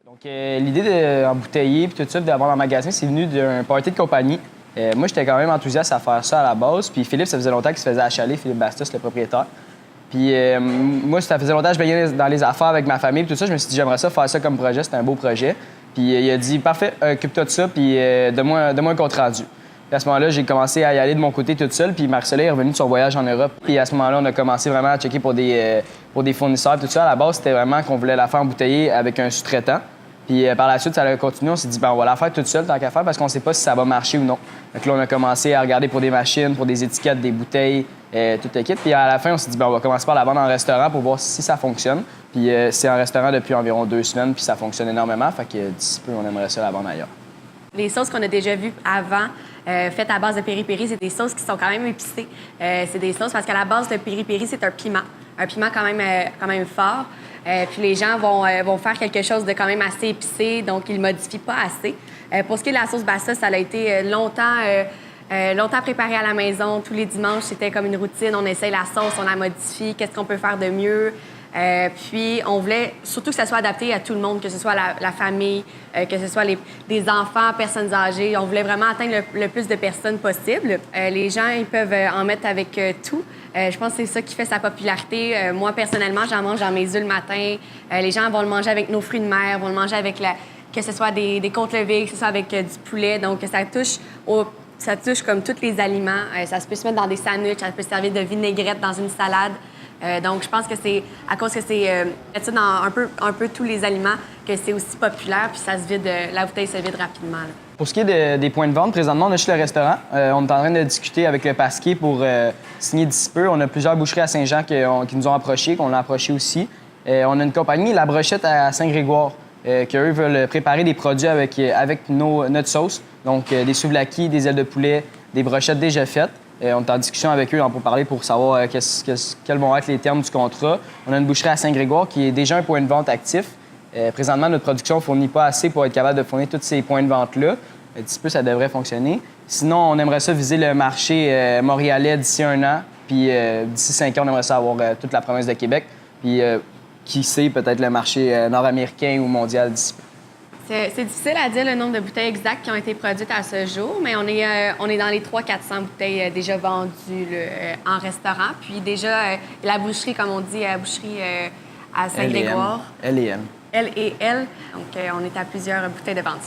Donc, l'idée d'embouteiller et tout ça, d'avoir un magasin, c'est venu d'un party de compagnie. Moi, j'étais quand même enthousiaste à faire ça à la base. Puis Philippe, ça faisait longtemps qu'il se faisait achaler, Philippe Bastos, le propriétaire. Puis moi, ça faisait longtemps que je baignais dans les affaires avec ma famille. Puis tout ça, je me suis dit, j'aimerais ça faire ça comme projet. C'était un beau projet. Puis il a dit, parfait, occupe-toi de ça, puis donne-moi un compte rendu. Puis à ce moment-là, j'ai commencé à y aller de mon côté toute seule. Puis Marcella est revenu de son voyage en Europe. Puis à ce moment-là, on a commencé vraiment à checker pour des fournisseurs. Tout ça, à la base, c'était vraiment qu'on voulait la faire embouteiller avec un sous-traitant. Puis par la suite, ça a continué. On s'est dit, ben, on va la faire toute seule tant qu'à faire parce qu'on ne sait pas si ça va marcher ou non. Donc là, on a commencé à regarder pour des machines, pour des étiquettes, des bouteilles, toute l'équipe. Puis à la fin, on s'est dit, ben, on va commencer par la vendre en restaurant pour voir si ça fonctionne. Puis c'est en restaurant depuis environ 2 semaines, puis ça fonctionne énormément. Fait que d'ici peu, on aimerait ça la vendre ailleurs. Les sauces qu'on a déjà vues avant, faites à base de piri-piri, c'est des sauces qui sont quand même épicées. C'est des sauces parce qu'à la base, le piri-piri, c'est un piment quand même fort. Puis les gens vont faire quelque chose de quand même assez épicé, donc ils ne modifient pas assez. Pour ce qui est de la sauce Bastos, ça a été longtemps préparé à la maison. Tous les dimanches, c'était comme une routine. On essaye la sauce, on la modifie, qu'est-ce qu'on peut faire de mieux. Puis on voulait surtout que ça soit adapté à tout le monde, que ce soit la famille, que ce soit des enfants, personnes âgées. On voulait vraiment atteindre le plus de personnes possible. Les gens, ils peuvent en mettre avec tout. Je pense que c'est ça qui fait sa popularité. Moi, personnellement, j'en mange dans mes œufs le matin. Les gens vont le manger avec nos fruits de mer, vont le manger avec que ce soit des côtes levées, que ce soit avec du poulet. Donc, ça touche comme tous les aliments. Ça se peut se mettre dans des sandwichs, ça peut servir de vinaigrette dans une salade. Donc, je pense que c'est à cause que c'est mettre ça dans un peu tous les aliments que c'est aussi populaire, puis la bouteille se vide rapidement. Là. Pour ce qui est des points de vente, présentement, on est chez le restaurant. On est en train de discuter avec le Pasquier pour signer d'ici peu. On a plusieurs boucheries à Saint-Jean qui nous ont approchés, qu'on a approchés aussi. On a une compagnie, La Brochette à Saint-Grégoire, qu'eux veulent préparer des produits avec notre sauce. Donc, des souvlaki, des ailes de poulet, des brochettes déjà faites. On est en discussion avec eux pour parler pour savoir quels vont être les termes du contrat. On a une boucherie à Saint-Grégoire qui est déjà un point de vente actif. Présentement, notre production ne fournit pas assez pour être capable de fournir tous ces points de vente-là. D'ici peu, ça devrait fonctionner. Sinon, on aimerait ça viser le marché montréalais d'ici 1 an. Puis d'ici 5 ans, on aimerait ça avoir toute la province de Québec. Puis qui sait, peut-être le marché nord-américain ou mondial d'ici peu. C'est difficile à dire le nombre de bouteilles exactes qui ont été produites à ce jour, mais on est dans les 300-400 bouteilles déjà vendues en restaurant. Puis déjà, la boucherie, comme on dit, la boucherie à Saint-Grégoire. L&M. L&M. Donc, on est à plusieurs bouteilles de vendues.